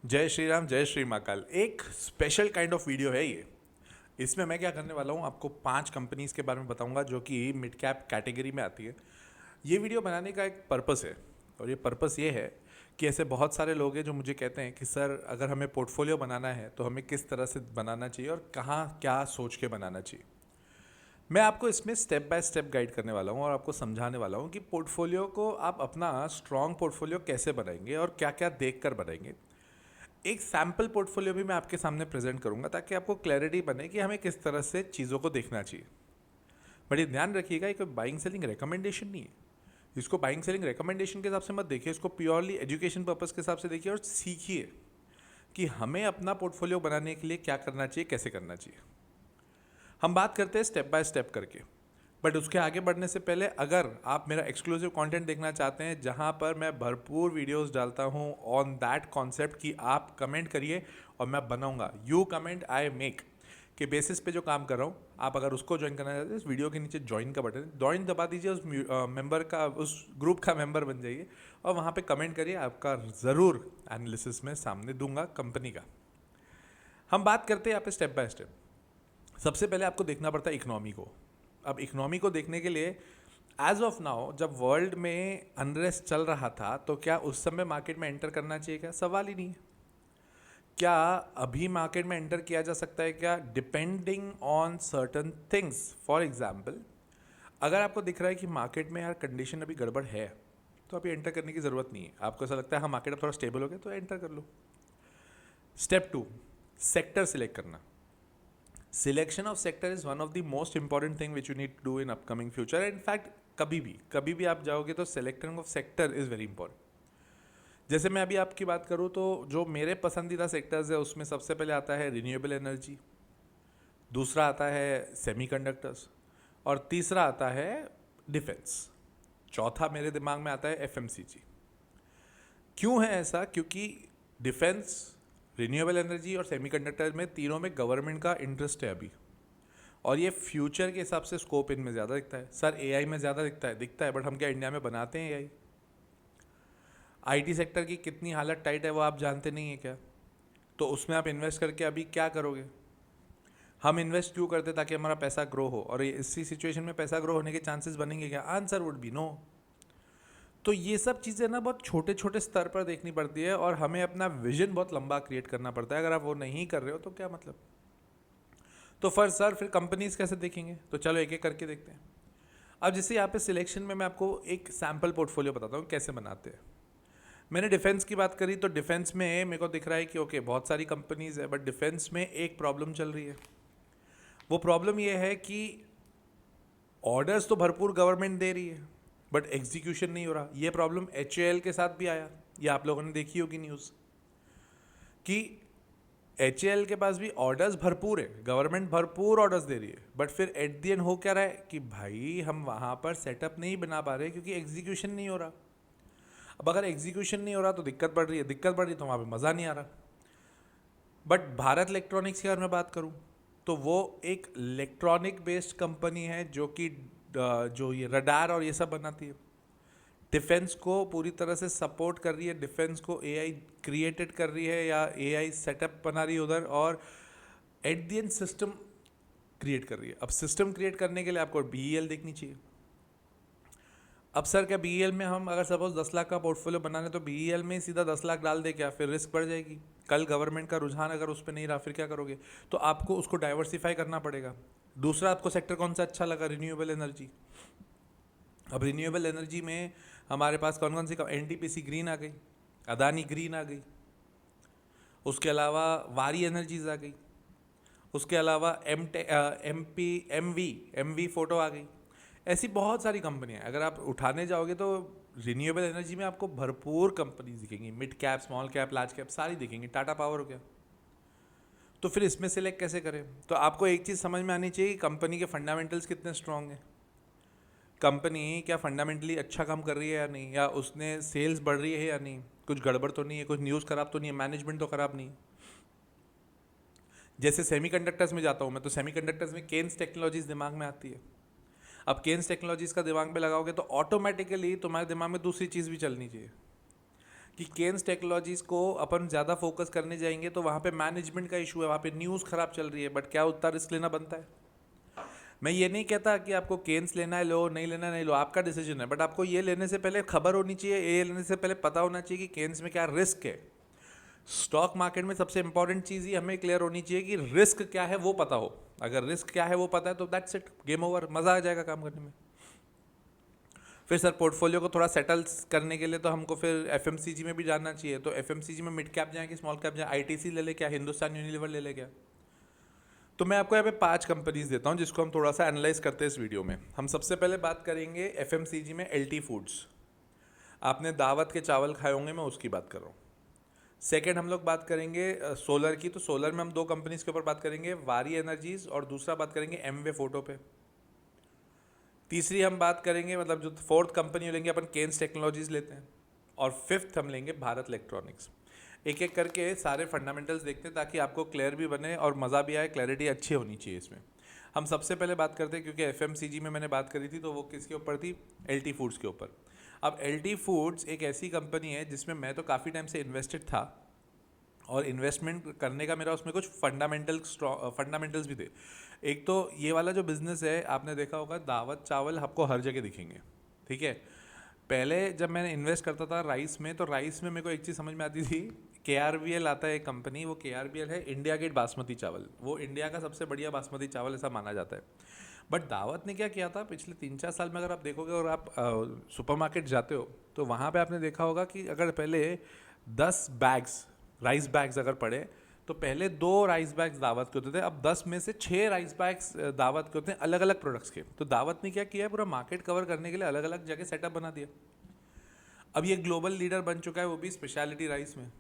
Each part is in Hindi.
जय श्री राम, जय श्री महाकाल। एक स्पेशल काइंड ऑफ वीडियो है ये। इसमें मैं क्या करने वाला हूँ, आपको 5 कंपनीज के बारे में बताऊंगा जो कि मिड कैप कैटेगरी में आती है। ये वीडियो बनाने का एक पर्पस है, और ये पर्पस ये है कि ऐसे बहुत सारे लोग हैं जो मुझे कहते हैं कि सर, अगर हमें पोर्टफोलियो बनाना है तो हमें किस तरह से बनाना चाहिए और कहाँ क्या सोच के बनाना चाहिए। मैं आपको इसमें स्टेप बाय स्टेप गाइड करने वाला हूँ और आपको समझाने वाला हूँ कि पोर्टफोलियो को आप अपना स्ट्रॉन्ग पोर्टफोलियो कैसे बनाएंगे और क्या क्या देख कर बनाएंगे। एक सैम्पल पोर्टफोलियो भी मैं आपके सामने प्रेजेंट करूंगा ताकि आपको क्लैरिटी बने कि हमें किस तरह से चीज़ों को देखना चाहिए। बट ये ध्यान रखिएगा, ये कोई बाइंग सेलिंग रिकमेंडेशन नहीं है। इसको बाइंग सेलिंग रिकमेंडेशन के हिसाब से मत देखिए, इसको प्योरली एजुकेशन पर्पस के हिसाब से देखिए और सीखिए कि हमें अपना पोर्टफोलियो बनाने के लिए क्या करना चाहिए, कैसे करना चाहिए। हम बात करते हैं स्टेप बाय स्टेप करके। बट उसके आगे बढ़ने से पहले, अगर आप मेरा एक्सक्लूसिव कंटेंट देखना चाहते हैं जहां पर मैं भरपूर वीडियोस डालता हूं ऑन दैट कॉन्सेप्ट कि आप कमेंट करिए और मैं बनाऊंगा, यू कमेंट आई मेक के बेसिस पे जो काम कर रहा हूँ, आप अगर उसको ज्वाइन करना चाहते हैं इस वीडियो के नीचे ज्वाइन का बटन है, ज्वाइन दबा दीजिए, उस मेंबर का, उस ग्रुप का मेंबर बन जाइए और वहाँ पे कमेंट करिए। आपका ज़रूर एनालिसिस में सामने दूंगा कंपनी का। हम बात करते हैं यहाँ पे स्टेप बाय स्टेप। सबसे पहले आपको देखना पड़ता है इकोनॉमी को। अब इकोनॉमी को देखने के लिए, एज ऑफ नाउ, जब वर्ल्ड में अनरेस्ट चल रहा था तो क्या उस समय मार्केट में एंटर करना चाहिए? क्या सवाल ही नहीं है। क्या अभी मार्केट में एंटर किया जा सकता है? क्या? Depending on certain things. For example, अगर आपको दिख रहा है कि मार्केट में यार कंडीशन अभी गड़बड़ है, तो अभी एंटर करने की ज़रूरत नहीं है। आपको ऐसा लगता है हाँ मार्केट अब थोड़ा स्टेबल हो गया, तो एंटर कर लो। स्टेप 2, सेक्टर सिलेक्ट करना। Selection of sector is one of the most important thing which you need to do in upcoming future. In fact कभी भी आप जाओगे तो selecting of sector is very important. जैसे मैं अभी आपकी बात करूँ तो जो मेरे पसंदीदा सेक्टर्स है उसमें सबसे पहले आता है रिन्यूएबल एनर्जी, दूसरा आता है सेमीकंडक्टर्स, और तीसरा आता है डिफेंस। चौथा मेरे दिमाग में आता है एफएमसीजी। क्यों है ऐसा? क्योंकि डिफेंस, रिन्यूएबल एनर्जी और सेमीकंडक्टर में, तीनों में गवर्नमेंट का इंटरेस्ट है अभी, और ये फ्यूचर के हिसाब से स्कोप इनमें ज़्यादा दिखता है। सर एआई में ज़्यादा दिखता है, बट हम क्या इंडिया में बनाते हैं एआई? आईटी सेक्टर की कितनी हालत टाइट है वो आप जानते नहीं है क्या? तो उसमें आप इन्वेस्ट करके अभी क्या करोगे? हम इन्वेस्ट क्यों करते? ताकि हमारा पैसा ग्रो हो, और इसी सिचुएशन में पैसा ग्रो होने के चांसेस बनेंगे क्या? Answer would be no. तो ये सब चीज़ें ना बहुत छोटे छोटे स्तर पर देखनी पड़ती है, और हमें अपना विजन बहुत लंबा क्रिएट करना पड़ता है। अगर आप वो नहीं कर रहे हो तो क्या मतलब? तो फिर कंपनीज कैसे देखेंगे? तो चलो एक एक करके देखते हैं। अब जैसे यहाँ पे सिलेक्शन में मैं आपको एक सैम्पल पोर्टफोलियो बताता हूँ कैसे बनाते हैं। मैंने डिफेंस की बात करी, तो डिफेंस में मेरे को दिख रहा है कि ओके बहुत सारी कंपनीज है, बट डिफेंस में एक प्रॉब्लम चल रही है। वो प्रॉब्लम ये है कि ऑर्डर्स तो भरपूर गवर्नमेंट दे रही है, बट एग्जीक्यूशन नहीं हो रहा। ये प्रॉब्लम एचएएल के साथ भी आया, ये आप लोगों ने देखी होगी न्यूज़, कि एचएएल के पास भी ऑर्डर्स भरपूर है, गवर्नमेंट भरपूर ऑर्डर्स दे रही है, बट फिर एट दी एंड हो क्या रहा है कि भाई हम वहाँ पर सेटअप नहीं बना पा रहे क्योंकि एग्जीक्यूशन नहीं हो रहा। अब अगर एग्जीक्यूशन नहीं हो रहा तो दिक्कत बढ़ रही है, दिक्कत बढ़ रही है तो वहाँ पे मज़ा नहीं आ रहा। बट भारत इलेक्ट्रॉनिक्स की अगर मैं बात करूँ तो वो एक इलेक्ट्रॉनिक बेस्ड कंपनी है जो कि जो ये रडार और ये सब बनाती है। डिफेंस को पूरी तरह से सपोर्ट कर रही है, डिफेंस को एआई क्रिएटेड कर रही है या एआई सेटअप बना रही है उधर, और at the and system create कर रही है। अब सिस्टम क्रिएट करने के लिए आपको बीईएल देखनी चाहिए। अब सर क्या बीईएल में हम अगर सपोज 10 लाख का पोर्टफोलियो बना रहे तो बीईएल में सीधा 10 लाख डाल दे क्या? फिर रिस्क बढ़ जाएगी। कल गवर्नमेंट का रुझान अगर उस पर नहीं रहा फिर क्या करोगे? तो आपको उसको डाइवर्सिफाई करना पड़ेगा। दूसरा आपको सेक्टर कौन सा अच्छा लगा? Renewable energy. अब रिन्यूएबल एनर्जी में हमारे पास कौन कौन सी? एनटीपीसी ग्रीन आ गई, अदानी ग्रीन आ गई, उसके अलावा वारी एनर्जीज आ गई, उसके अलावा एम वी फोटो आ गई। ऐसी बहुत सारी कंपनियां हैं। अगर आप उठाने जाओगे तो रिन्यूएबल एनर्जी में आपको भरपूर कंपनीज दिखेंगी, mid cap, small cap, large cap सारी दिखेंगी। टाटा पावर हो गया। तो फिर इसमें सिलेक्ट कैसे करें? तो आपको एक चीज़ समझ में आनी चाहिए कि कंपनी के फंडामेंटल्स कितने स्ट्रांग हैं। कंपनी क्या फंडामेंटली अच्छा काम कर रही है या नहीं, या उसने सेल्स बढ़ रही है या नहीं, कुछ गड़बड़ तो नहीं है, कुछ न्यूज़ खराब तो नहीं है, मैनेजमेंट तो खराब नहीं है। जैसे सेमीकंडक्टर्स में जाता हूँ मैं, तो सेमीकंडक्टर्स में केन्स टेक्नोलॉजीज दिमाग में आती है। अब केन्स टेक्नोलॉजीज का दिमाग में लगाओगे तो ऑटोमेटिकली तुम्हारे दिमाग में दूसरी चीज़ भी चलनी चाहिए कि केन्स टेक्नोलॉजीज़ को अपन ज़्यादा फोकस करने जाएंगे तो वहाँ पे मैनेजमेंट का इशू है, वहाँ पे न्यूज़ ख़राब चल रही है, बट क्या उतना रिस्क लेना बनता है? मैं ये नहीं कहता कि आपको केन्स लेना है लो, नहीं लेना नहीं लो, आपका डिसीजन है, बट आपको ये लेने से पहले खबर होनी चाहिए, ये लेने से पहले पता होना चाहिए कि केन्स में क्या रिस्क है। स्टॉक मार्केट में सबसे इंपॉर्टेंट चीज़ ही हमें क्लियर होनी चाहिए कि रिस्क क्या है वो पता हो। अगर रिस्क क्या है वो पता है तो दैट्स इट, गेम ओवर, मज़ा आ जाएगा काम करने में। फिर सर पोर्टफोलियो को थोड़ा सेटल करने के लिए तो हमको फिर एफएमसीजी में भी जाना चाहिए, तो एफएमसीजी में मिड कैप जाए कि स्मॉल कैप जाए, आईटीसी ले ले क्या, हिंदुस्तान यूनिलीवर ले ले क्या? तो मैं आपको यहाँ पे 5 कंपनीज देता हूँ जिसको हम थोड़ा सा एनालाइज करते हैं इस वीडियो में। हम सबसे पहले बात करेंगे एफएमसीजी में एलटी फूड्स। आपने दावत के चावल खाए होंगे, मैं उसकी बात कर रहा हूँ। सेकेंड हम लोग बात करेंगे सोलर की, तो सोलर में हम 2 कंपनीज के ऊपर बात करेंगे, वारी एनर्जीज और दूसरा बात करेंगे एमवे फोटो पे। तीसरी हम बात करेंगे, मतलब जो फोर्थ कंपनी लेंगे अपन, केन्स टेक्नोलॉजीज लेते हैं। और फिफ्थ हम लेंगे भारत इलेक्ट्रॉनिक्स। एक एक करके सारे फंडामेंटल्स देखते हैं ताकि आपको क्लियर भी बने और मज़ा भी आए, क्लैरिटी अच्छी होनी चाहिए इसमें। हम सबसे पहले बात करते हैं, क्योंकि एफएमसीजी में मैंने बात करी थी तो वो किसके ऊपर थी, एलटी फूड्स के ऊपर। अब एलटी फूड्स एक ऐसी कंपनी है जिसमें मैं तो काफ़ी टाइम से इन्वेस्टेड था और इन्वेस्टमेंट करने का मेरा उसमें कुछ फंडामेंटल्स भी थे। एक तो ये वाला जो बिज़नेस है, आपने देखा होगा दावत चावल आपको हर जगह दिखेंगे, ठीक है। पहले जब मैंने इन्वेस्ट करता था राइस में, तो राइस में मेरे को एक चीज़ समझ में आती थी, KRBL आता है एक कंपनी, वो KRBL है इंडिया गेट बासमती चावल, वो इंडिया का सबसे बढ़िया बासमती चावल ऐसा माना जाता है। बट दावत ने क्या किया था पिछले 3-4 साल में, अगर आप देखोगे और आप सुपरमार्केट जाते हो तो वहाँ पे आपने देखा होगा कि अगर पहले 10 बैग्स राइस बैग्स अगर पड़े तो पहले 2 राइस बैग्स दावत के होते थे, अब 10 में से 6 राइस बैग्स दावत के होते हैं, अलग अलग प्रोडक्ट्स के। तो दावत ने क्या किया है, पूरा मार्केट कवर करने के लिए अलग अलग जगह सेटअप बना दिया। अब ये ग्लोबल लीडर बन चुका है, वो भी स्पेशलिटी राइस में,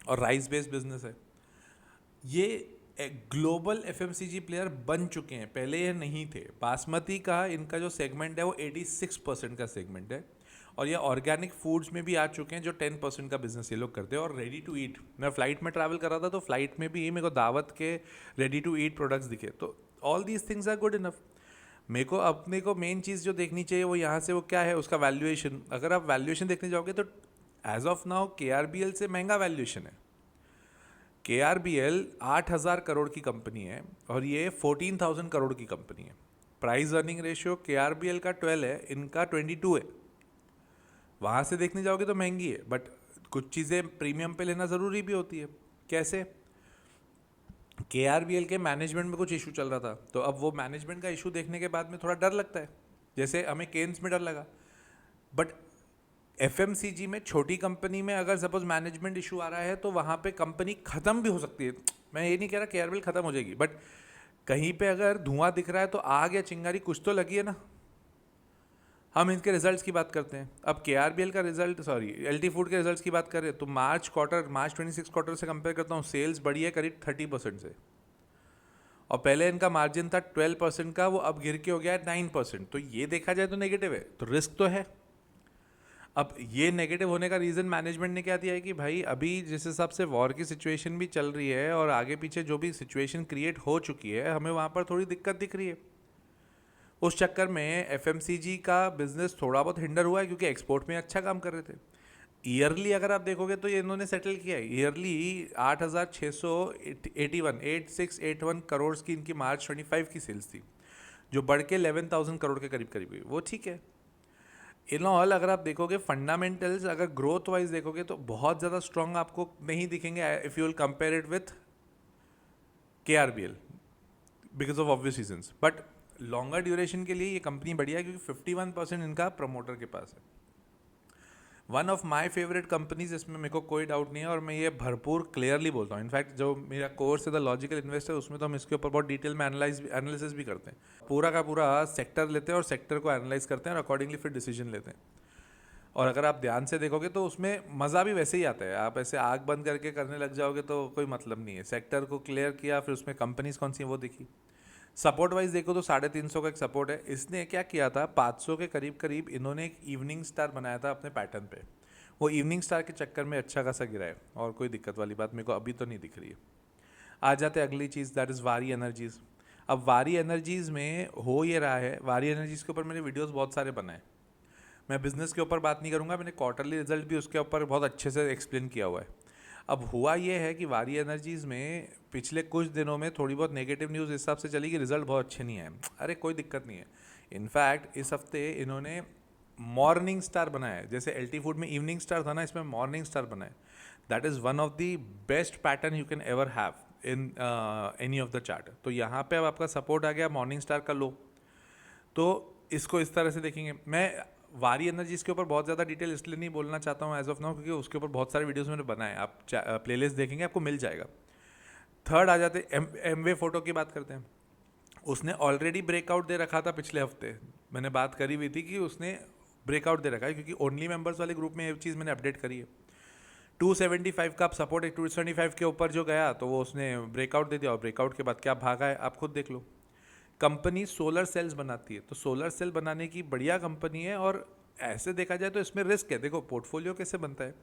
और राइस बेस्ड बिजनेस है ये। ग्लोबल एफएमसीजी प्लेयर बन चुके हैं, पहले ये नहीं थे। बासमती का इनका जो सेगमेंट है वो 86% का सेगमेंट है, और ये ऑर्गेनिक फूड्स में भी आ चुके हैं जो 10% का बिजनेस ये लोग करते हैं। और रेडी टू ईट, मैं फ्लाइट में ट्रैवल कर रहा था तो फ्लाइट में भी मेरे को दावत के रेडी टू ईट प्रोडक्ट्स दिखे। तो all these things are good enough. मेरे को अपने को मेन चीज़ जो देखनी चाहिए वो यहाँ से वो क्या है, उसका वैल्यूएशन। अगर आप वैल्यूएशन देखने जाओगे तो एज ऑफ नाउ KRBL से महंगा वैल्यूएशन है। KRBL 8,000 करोड़ की कंपनी है और ये 14,000 करोड़ की कंपनी है। प्राइस अर्निंग रेशियो KRBL का 12 है, इनका 22 है। वहाँ से देखने जाओगे तो महंगी है, बट कुछ चीज़ें प्रीमियम पे लेना ज़रूरी भी होती है। कैसे? KRBL के मैनेजमेंट में कुछ इशू चल रहा था, तो अब वो मैनेजमेंट का इशू देखने के बाद में थोड़ा डर लगता है, जैसे हमें केन्स में डर लगा। बट एफएमसीजी में छोटी कंपनी में अगर सपोज मैनेजमेंट इशू आ रहा है तो वहाँ पे कंपनी ख़त्म भी हो सकती है। मैं ये नहीं कह रहा KRBL ख़त्म हो जाएगी, बट कहीं पे अगर धुआं दिख रहा है तो आग या चिंगारी कुछ तो लगी है ना। हम इनके रिजल्ट्स की बात करते हैं। अब KRBL का रिजल्ट, सॉरी एलटी फूड के रिजल्ट्स की बात करें तो मार्च 26 क्वार्टर से कंपेयर करता हूँ, सेल्स बढ़ी है करीब 30% से, और पहले इनका मार्जिन था 12% का, वो अब गिर के हो गया है 9%। तो ये देखा जाए तो नेगेटिव है, तो रिस्क तो है। अब ये नेगेटिव होने का रीज़न मैनेजमेंट ने क्या दिया है कि भाई अभी जिस हिसाब से वॉर की सिचुएशन भी चल रही है और आगे पीछे जो भी सिचुएशन क्रिएट हो चुकी है, हमें वहाँ पर थोड़ी दिक्कत दिख रही है। उस चक्कर में एफएमसीजी का बिजनेस थोड़ा बहुत हिंडर हुआ है, क्योंकि एक्सपोर्ट में अच्छा काम कर रहे थे। ईयरली अगर आप देखोगे तो ये इन्होंने सेटल किया है, ईयरली 8681 करोड़ की इनकी मार्च 25 की सेल्स थी, जो बढ़ के 11,000 करोड़ के करीब करीब हुई, वो ठीक है। इन ऑल अगर आप देखोगे फंडामेंटल्स, अगर ग्रोथ वाइज देखोगे तो बहुत ज़्यादा स्ट्रॉन्ग आपको नहीं दिखेंगे if you will compare it with KRBL because of obvious reasons. But longer duration के लिए ये कंपनी बढ़िया है, क्योंकि 51% इनका प्रमोटर के पास है। One of my favourite companies, इसमें मेरे को कोई डाउट नहीं है, और मैं ये भरपूर क्लियरली बोलता हूँ। इनफैक्ट जो मेरा कोर्स है द लॉजिकल इन्वेस्टर, उसमें तो हम इसके ऊपर बहुत डिटेल में एनालिसिस भी करते हैं। पूरा का पूरा सेक्टर लेते हैं और सेक्टर को एनालाइज करते हैं और अकॉर्डिंगली फिर डिसीजन लेते हैं। और अगर आप ध्यान से देखोगे तो उसमें मज़ा भी वैसे ही आता है। आप ऐसे आग बंद करके करने लग जाओगे तो कोई मतलब नहीं है। सेक्टर को क्लियर किया, फिर उसमें कंपनीज कौन सी हैं वो देखी। सपोर्ट वाइज देखो तो 350 का एक सपोर्ट है। इसने क्या किया था, 500 के करीब करीब इन्होंने एक इवनिंग स्टार बनाया था अपने पैटर्न पे। वो इवनिंग स्टार के चक्कर में अच्छा खासा गिरा है, और कोई दिक्कत वाली बात मेरे को अभी तो नहीं दिख रही है। आ जाते अगली चीज़, दैट इज़ वारी एनर्जीज़। अब वारी एनर्जीज़ में हो ये रहा है, वारी एनर्जीज़ के ऊपर मैंने वीडियोस बहुत सारे बनाए, मैं बिज़नेस के ऊपर बात नहीं करूँगा, मैंने क्वार्टरली रिजल्ट भी उसके ऊपर बहुत अच्छे से एक्सप्लेन किया हुआ है। अब हुआ ये है कि वारी एनर्जीज़ में पिछले कुछ दिनों में थोड़ी बहुत नेगेटिव न्यूज़ इस हिसाब से चली कि रिजल्ट बहुत अच्छे नहीं आए। अरे कोई दिक्कत नहीं है, इनफैक्ट इस हफ्ते इन्होंने मॉर्निंग स्टार बनाया है। जैसे एलटी फूड में इवनिंग स्टार था ना, इसमें मॉर्निंग स्टार बना है। That is one of the best pattern you can ever have in any of the chart. तो यहाँ पे अब आपका सपोर्ट आ गया मॉर्निंग स्टार का लो, तो इसको इस तरह से देखेंगे। मैं वारी एनर्जीज़ के ऊपर बहुत ज़्यादा डिटेल इसलिए नहीं बोलना चाहता हूँ एज ऑफ नाउ, क्योंकि उसके ऊपर बहुत सारे वीडियोस मैंने बनाए, आप प्लेलिस्ट देखेंगे आपको मिल जाएगा। थर्ड आ जाते एमवे फोटो की बात करते हैं। उसने ऑलरेडी ब्रेकआउट दे रखा था पिछले हफ्ते, मैंने बात करी हुई थी कि उसने ब्रेकआउट दे रखा है, क्योंकि ओनली मेंबर्स वाले ग्रुप में ये चीज़ मैंने अपडेट करी है। 275 का आप सपोर्ट, 275 के ऊपर जो गया तो वो उसने ब्रेकआउट दे दिया, और ब्रेकआउट के बाद क्या भागा है आप खुद देख लो। कंपनी सोलर सेल्स बनाती है, तो सोलर सेल बनाने की बढ़िया कंपनी है, और ऐसे देखा जाए तो इसमें रिस्क है। देखो पोर्टफोलियो कैसे बनता है,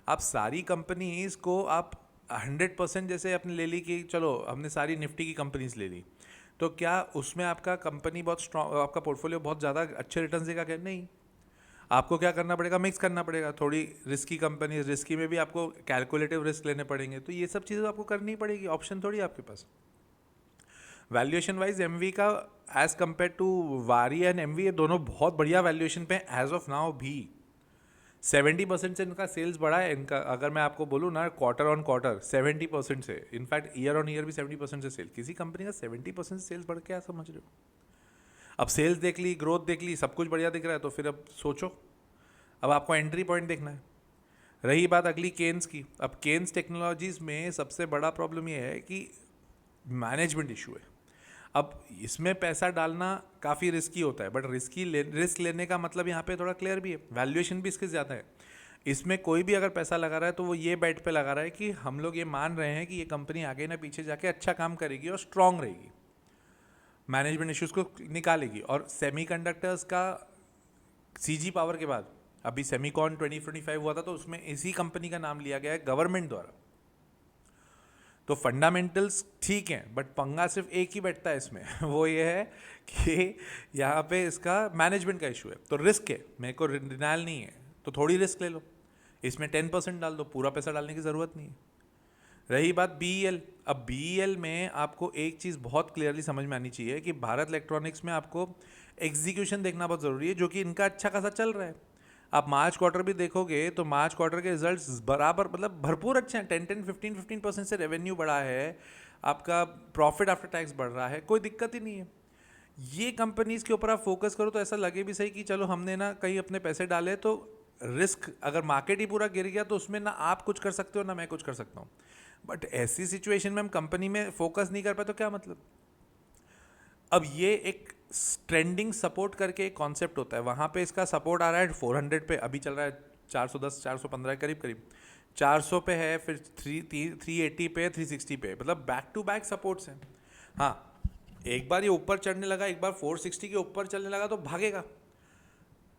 आप सारी कंपनीज को आप 100% जैसे आपने ले ली कि चलो हमने सारी निफ्टी की कंपनीज ले ली, तो क्या उसमें आपका कंपनी बहुत स्ट्रॉन्ग, आपका पोर्टफोलियो बहुत ज़्यादा अच्छे रिटर्न देगा क्या? नहीं, आपको क्या करना पड़ेगा, मिक्स करना पड़ेगा। थोड़ी रिस्की कंपनी, रिस्की में भी आपको कैलकुलेटिव रिस्क लेने पड़ेंगे, तो ये सब चीज़ें आपको करनी पड़ेगी, ऑप्शन थोड़ी आपके पास। वैल्यूएशन वाइज एमवी का एज कम्पेयर टू वारी एंड एमवी, ये दोनों बहुत बढ़िया वैल्यूएशन पे एज ऑफ नाउ भी। 70% से इनका सेल्स बढ़ा है इनका, अगर मैं आपको बोलूँ ना क्वार्टर ऑन क्वार्टर 70% से, इनफैक्ट ईयर ऑन ईयर भी 70% से सेल। किसी कंपनी का 70% सेल्स बढ़ के, क्या समझ रहे हो? अब सेल्स देख ली, ग्रोथ देख ली, सब कुछ बढ़िया दिख रहा है, तो फिर अब सोचो, अब आपको एंट्री पॉइंट देखना है। रही बात अगली केन्स की, अब केन्स टेक्नोलॉजीज़ में सबसे बड़ा प्रॉब्लम ये है कि मैनेजमेंट इशू है। अब इसमें पैसा डालना काफ़ी रिस्की होता है, बट रिस्क लेने का मतलब यहाँ पे थोड़ा क्लियर भी है, वैल्यूएशन भी इसके ज़्यादा है। इसमें कोई भी अगर पैसा लगा रहा है तो वो ये बेट पे लगा रहा है कि हम लोग ये मान रहे हैं कि ये कंपनी आगे ना पीछे जाके अच्छा काम करेगी और स्ट्रांग रहेगी, मैनेजमेंट इश्यूज़ को निकालेगी। और सेमीकंडक्टर्स का सीजी पावर के बाद अभी सेमीकॉन 2025 हुआ था, तो उसमें इसी कंपनी का नाम लिया गया है गवर्नमेंट द्वारा। तो फंडामेंटल्स ठीक हैं, बट पंगा सिर्फ एक ही बैठता है इसमें वो ये है कि यहाँ पे इसका मैनेजमेंट का इशू है। तो रिस्क है, मेरे को डिनाइल नहीं है, तो थोड़ी रिस्क ले लो, इसमें 10% डाल दो, पूरा पैसा डालने की ज़रूरत नहीं है। रही बात बीईएल, अब बीईएल में आपको एक चीज़ बहुत क्लियरली समझ में आनी चाहिए कि भारत इलेक्ट्रॉनिक्स में आपको एग्जीक्यूशन देखना बहुत ज़रूरी है, जो कि इनका अच्छा खासा चल रहा है। आप मार्च क्वार्टर भी देखोगे तो मार्च क्वार्टर के रिजल्ट्स बराबर, मतलब भरपूर अच्छे हैं। 15% से रेवेन्यू बढ़ा है, आपका प्रॉफिट आफ्टर टैक्स बढ़ रहा है, कोई दिक्कत ही नहीं है। ये कंपनीज के ऊपर आप फोकस करो तो ऐसा लगे भी सही कि चलो हमने ना कहीं अपने पैसे डाले, तो रिस्क, अगर मार्केट ही पूरा गिर गया तो उसमें ना आप कुछ कर सकते हो ना मैं कुछ कर सकता हूँ। बट ऐसी सिचुएशन में हम कंपनी में फोकस नहीं कर पाए तो क्या मतलब। अब ये एक ट्रेंडिंग सपोर्ट करके एक कॉन्सेप्ट होता है, वहाँ पे इसका सपोर्ट आ रहा है 400 पे, अभी चल रहा है 410 415 करीब करीब, 400 पे है, फिर 380 पे, 360 पे, मतलब बैक टू बैक सपोर्ट्स हैं। हाँ, एक बार ये ऊपर चढ़ने लगा, एक बार 460 के ऊपर चलने लगा तो भागेगा।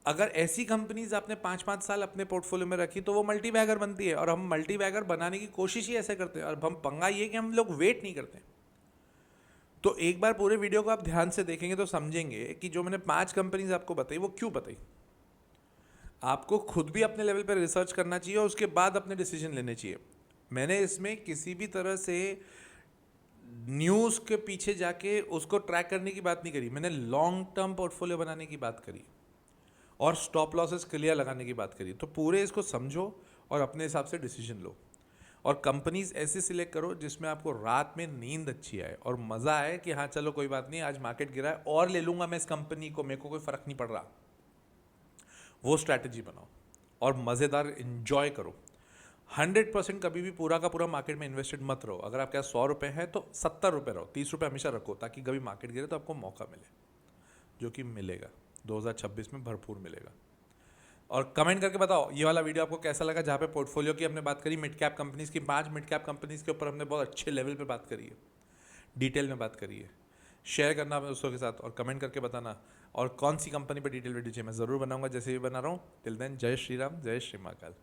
अगर ऐसी कंपनीज आपने 5-5 साल अपने पोर्टफोलियो में रखी तो वो मल्टी बैगर बनती है, और हम मल्टी बैगर बनाने की कोशिश ही ऐसे करते हैं। और हम पंगा ये कि हम लोग वेट नहीं करते। तो एक बार पूरे वीडियो को आप ध्यान से देखेंगे तो समझेंगे कि जो मैंने 5 कंपनीज आपको बताई वो क्यों बताई। आपको खुद भी अपने लेवल पर रिसर्च करना चाहिए और उसके बाद अपने डिसीजन लेने चाहिए। मैंने इसमें किसी भी तरह से न्यूज़ के पीछे जाके उसको ट्रैक करने की बात नहीं करी, मैंने लॉन्ग टर्म पोर्टफोलियो बनाने की बात करी और स्टॉप लॉसेस क्लियर लगाने की बात करी। तो पूरे इसको समझो और अपने हिसाब से डिसीजन लो, और कंपनीज ऐसे सिलेक्ट करो जिसमें आपको रात में नींद अच्छी आए और मज़ा आए कि हाँ चलो कोई बात नहीं, आज मार्केट गिरा है और ले लूँगा मैं इस कंपनी को, मेरे को कोई फ़र्क नहीं पड़ रहा। वो स्ट्रैटेजी बनाओ और मज़ेदार इन्जॉय करो। 100% कभी भी पूरा का पूरा मार्केट में इन्वेस्टेड मत रहो। अगर आपके पास 100 रुपये है तो 70 रुपये रहो, 30 रुपये हमेशा रखो, ताकि कभी मार्केट गिरे तो आपको मौका मिले, जो कि मिलेगा 2026 में भरपूर मिलेगा। और कमेंट करके बताओ ये वाला वीडियो आपको कैसा लगा, जहाँ पे पोर्टफोलियो की हमने बात करी, मिड कैप कंपनीज़ की, 5 मिड कैप कंपनीज़ के ऊपर हमने बहुत अच्छे लेवल पे बात करी है, डिटेल में बात करी है। शेयर करना अपने दोस्तों के साथ और कमेंट करके बताना, और कौन सी कंपनी पर डिटेल वीडियो चाहिए मैं ज़रूर बनाऊंगा, जैसे भी बना रहा हूँ। टिल देन, जय श्री राम, जय श्री महाकाल।